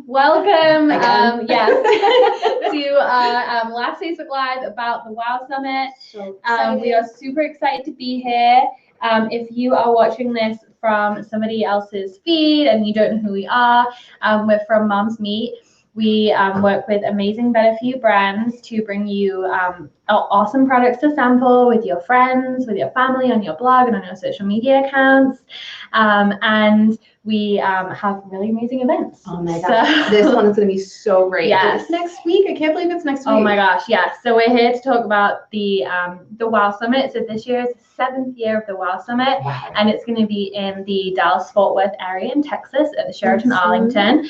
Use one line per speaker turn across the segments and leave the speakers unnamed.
Welcome, yes, to our last Facebook Live about the WOW Summit.
So
we are super excited to be here. If you are watching this from somebody else's feed and you don't know who we are, we're from Moms Meet. We work with amazing Better For You brands to bring you awesome products to sample with your friends, with your family, on your blog and on your social media accounts. And we have really amazing events.
Oh my gosh, this one is going to be so great.
Yes.
It's next week. I can't believe it's next week.
Oh my gosh, yes. So we're here to talk about the WOW Summit. So this year is the 7th year of the WOW Summit, and it's going to be in the Dallas-Fort Worth area in Texas at the Sheraton Arlington.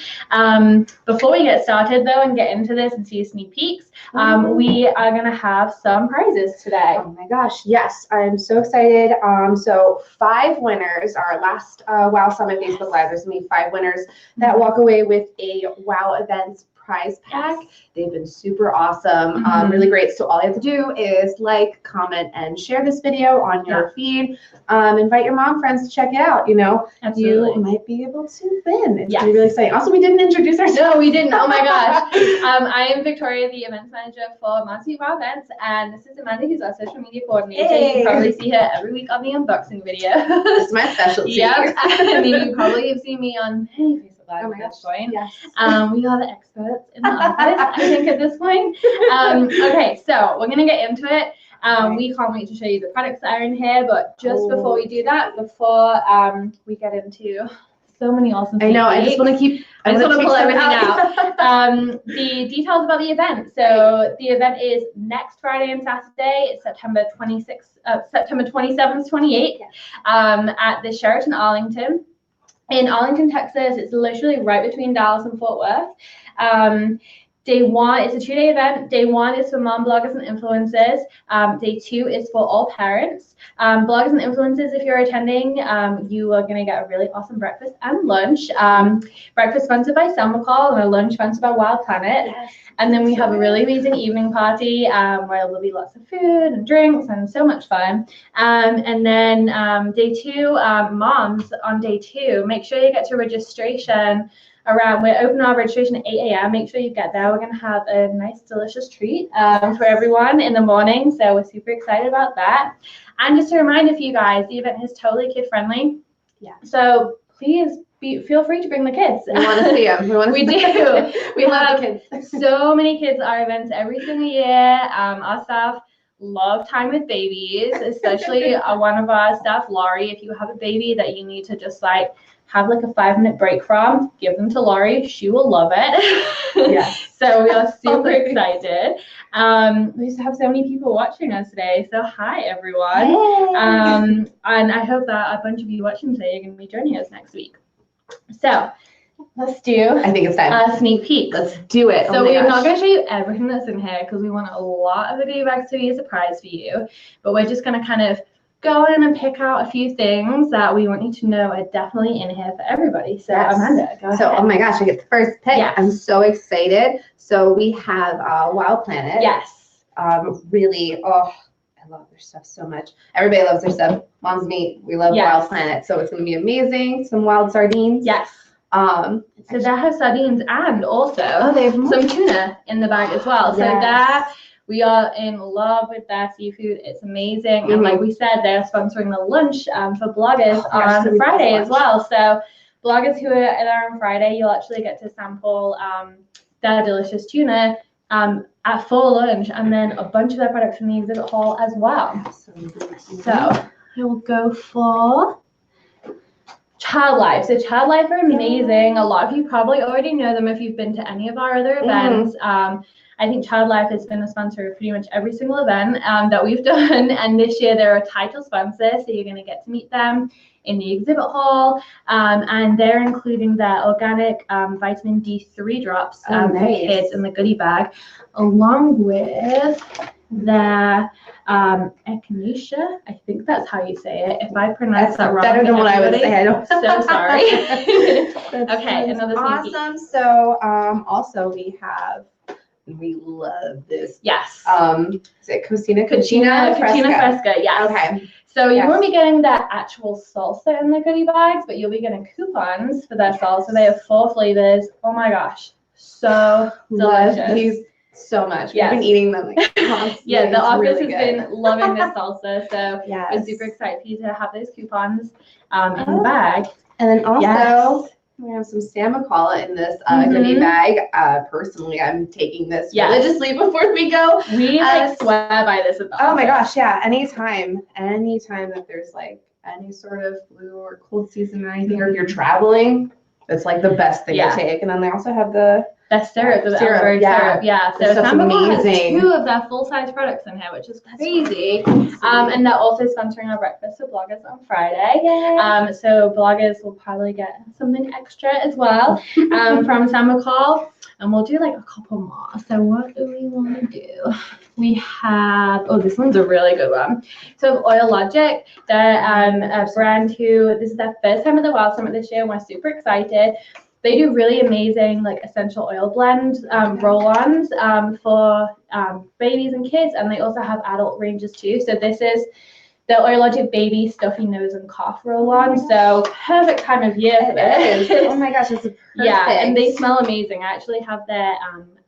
Before we get started though and get into this and see sneak peeks, we are going to have some prizes today.
Oh my gosh, yes, I'm so excited. So 5 winners, our last WOW Summit Facebook Live, there's going to be 5 winners that walk away with a WOW Events prize pack. They've been super awesome, really great. So all you have to do is like, comment, and share this video on your feed. Invite your mom friends to check it out. You know, you might be able to win. It's gonna be really exciting. Also, we didn't introduce ourselves.
No, we didn't. Oh my gosh. I am Victoria, the events manager for Moms Meet WOW Events, and this is Amanda, who's our social media coordinator.
Hey.
You probably see her every week on the unboxing video.
This is my specialty.
Yep. I mean, you probably have seen me on many Facebook Live
at
this point.
Yes.
We are the experts in the office, I think, at this point. Okay, so we're gonna get into it. We can't wait to show you the products that are in here, but just before we do that, before we get into so many awesome things.
I know, I just want to
pull everything out. The details about the event. So the event is next Friday and Saturday. It's September 27th, 28th, at the Sheraton Arlington. In Arlington, Texas. It's literally right between Dallas and Fort Worth. Day 1, it's a 2-day event. Day 1 is for mom bloggers and influencers. Day 2 is for all parents. Bloggers and influencers, if you're attending, you are going to get a really awesome breakfast and lunch. Breakfast sponsored by Selma Call and a lunch sponsored by Wild Planet. Yes. And then we have a really amazing evening party where there'll be lots of food and drinks and so much fun. And then day 2, moms on day 2, make sure you get to registration we're open our registration at 8 a.m. Make sure you get there. We're going to have a nice, delicious treat for everyone in the morning. So we're super excited about that. And just a reminder for you guys, the event is totally kid-friendly. Yeah. So please feel free to bring the kids.
We want to see them.
We do. We love the kids. So many kids at our events every single year. Our staff love time with babies, especially one of our staff, Laurie. If you have a baby that you need to just have a 5-minute break from, give them to Laurie. She will love it.
Yes.
So we are super excited. We just have so many people watching us today. So hi, everyone. Hey. And I hope that a bunch of you watching today are going to be joining us next week. So let's do
I think it's time.
A sneak peek.
Let's do it.
So we're not going to show you everything that's in here because we want a lot of the goodie bags to be a surprise for you. But we're just going to kind of go in and pick out a few things that we want you to know are definitely in here for everybody. So Amanda, go ahead.
So, oh my gosh, I get the first pick.
Yes.
I'm so excited. So we have Wild Planet.
Yes.
Really, I love their stuff so much. Everybody loves their stuff. Moms Meet, we love Wild Planet. So it's going to be amazing. Some wild sardines.
Yes. So they have sardines and also
they have
some tuna in the bag as well. So we are in love with their seafood. It's amazing. And like we said, they're sponsoring the lunch for bloggers on Friday as well. So bloggers who are there on Friday, you'll actually get to sample their delicious tuna at full lunch, and then a bunch of their products from the exhibit hall as well. So I will go for Child Life. So Child Life are amazing. A lot of you probably already know them if you've been to any of our other events. I think Child Life has been a sponsor of pretty much every single event that we've done. And this year they're a title sponsor, so you're going to get to meet them in the exhibit hall. And they're including their organic vitamin D3 drops for kids in the goodie bag, along with their echinacea. I think that's how you say it. If I pronounce that wrong,
better than what I would say. I don't.
So sorry. Okay, another
awesome. So also we have. We love this.
Yes.
Is it Cucina
Fresca? Yeah.
Okay.
So you
Yes.
won't be getting that actual salsa in the goodie bags, but you'll be getting coupons for their salsa. They have 4 flavors. Oh my gosh, so
Love
delicious.
these so much.
Yes.
We've been eating them like constantly.
Yeah, the
It's
office
really
has
good.
been loving this salsa, so
Yes.
we're super excited for you to have those coupons in the bag.
And then also,
Yes.
we have some Samacola in this
Mhm.
goodie bag. Personally, I'm taking this
Yes.
religiously before we go.
We swear by this at the
Oh my
office.
gosh, yeah. Anytime that there's like any sort of flu or cold season or anything, or if you're traveling, it's like the best thing
Yeah.
to take. And then they also have the
syrup, the
syrup,
elderberry
yeah.
syrup. Yeah, so
This stuff's
Samacola has
amazing.
2 of their full-size products in here, which is crazy. And they're also sponsoring our breakfast for bloggers on Friday.
Yay.
So bloggers will probably get something extra as well from Samacola. And we'll do like a couple more. So what do we want to do? We have, this one's a really good one. So Oil Logic, they're a brand who, this is their first time at the Wild Summit this year, and we're super excited. They do really amazing like essential oil blend roll-ons for babies and kids, and they also have adult ranges too. So this is the Oil Logic Baby Stuffy Nose and Cough roll-on. So perfect time of year for this.
Oh my gosh, it's a perfect.
Yeah, and they smell amazing. I actually have their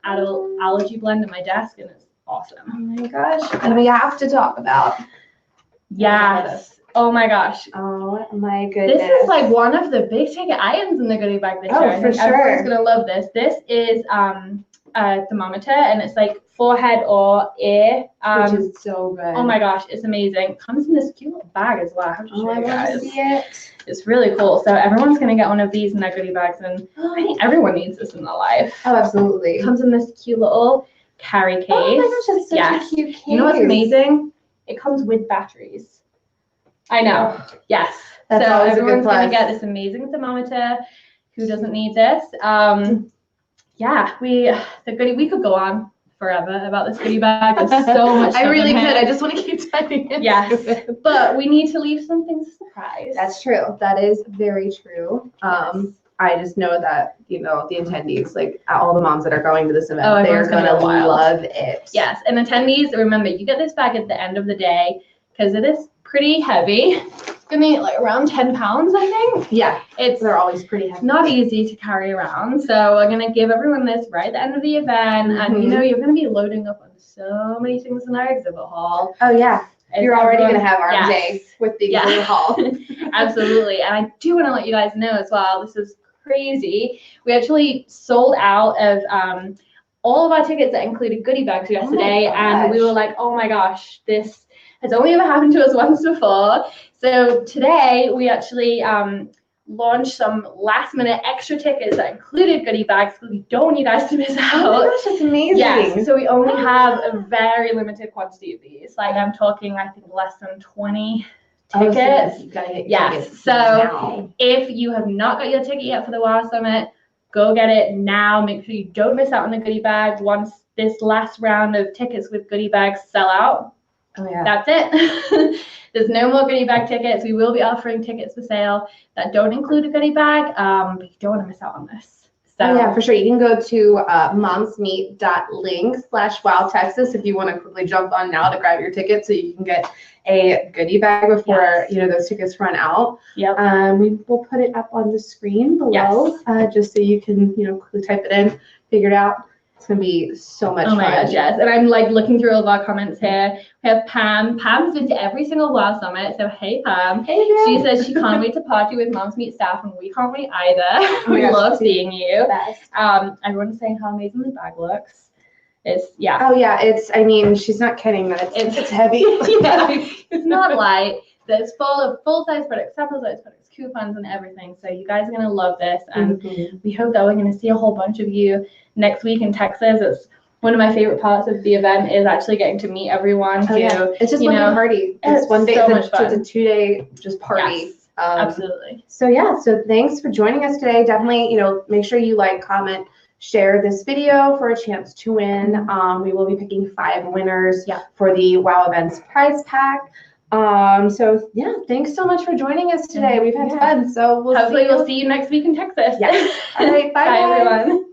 adult allergy blend at my desk, and it's awesome.
Oh my gosh, and we have to talk about.
Yes. Oh my gosh.
Oh my goodness.
This is like one of the big ticket items in the goodie bag this year. I
for
think
sure.
everyone's gonna love this. This is a thermometer, and it's like forehead or ear.
Which is so good.
Oh my gosh, it's amazing. It comes in this cute little bag as well. I have to show
I
you
want
guys.
to see it.
It's really cool. So everyone's gonna get one of these in their goodie bags, and I think everyone needs this in their life.
Oh, absolutely.
It comes in this cute little carry case.
Oh my gosh, that's such
Yes.
a cute case.
You know what's amazing? It comes with batteries. I know. Yes.
That's
so
always a good
everyone's gonna
plus.
get this amazing thermometer. Who doesn't need this? Yeah, we could go on forever about this goodie bag. There's so much.
I really
stuff in
could.
here.
I just want to keep typing it.
Yes, but we need to leave some things a surprise.
That's true. That is very true. I just know that, the attendees, like all the moms that are going to this event, they're
everyone's gonna
going to
go wild.
love it.
Yes, and attendees, remember, you get this bag at the end of the day because it is pretty heavy. It's gonna be like around 10 pounds, I think.
Yeah,
It's
they're always pretty heavy.
not easy to carry around. So we're gonna give everyone this right at the end of the event. And you're gonna be loading up on so many things in our exhibit hall.
Oh yeah. You're already going to have our
Yes.
day with the
Yes.
exhibit hall.
Absolutely. And I do want to let you guys know as well, this is crazy. We actually sold out of all of our tickets that included goodie bags yesterday. And we were like, oh my gosh, this has only ever happened to us once before. So today we actually launched some last minute extra tickets that included goodie bags because we don't want you guys to miss out.
Oh my gosh, that's amazing.
Yes, so we only have a very limited quantity of these. Like I'm talking, I think less than 20 tickets.
You gotta get
Yes,
tickets
so
now.
if you have not got your ticket yet for the WOW Summit, go get it now. Make sure you don't miss out on the goodie bag. Once this last round of tickets with goodie bags sell out,
Oh yeah.
that's it. There's no more goodie bag tickets. We will be offering tickets for sale that don't include a goodie bag, but you don't want to miss out on this. So
Oh yeah, for sure. You can go to momsmeet.link/WowTexas if you want to quickly jump on now to grab your ticket so you can get a goodie bag before those tickets run out.
Yep.
We will put it up on the screen below, just so you can quickly type it in, figure it out. It's gonna be so much fun.
Oh my gosh, yes. And I'm like looking through all of our comments here. We have Pam. Pam's been to every single WOW Summit. So hey Pam.
Hey girl.
She says she can't wait to party with Moms Meet staff, and we can't wait either.
my
We
gosh,
love seeing you.
Best.
Everyone's saying how amazing the bag looks. It's
Oh yeah, she's not kidding that it's heavy.
Yeah, it's not light. It's full of full-size products, sample-size products, coupons, and everything. So you guys are gonna love this, and we hope that we're gonna see a whole bunch of you next week in Texas. It's one of my favorite parts of the event is actually getting to meet everyone.
It's just one big party. It's one day.
So much fun.
It's a 2-day just party.
Yes, absolutely.
So thanks for joining us today. Definitely, make sure you like, comment, share this video for a chance to win. We will be picking 5 winners for the WOW Events prize pack. Thanks so much for joining us today. We've had fun. So
hopefully we'll see you next week in Texas.
Yes. All right. Bye,
Bye
guys.
everyone.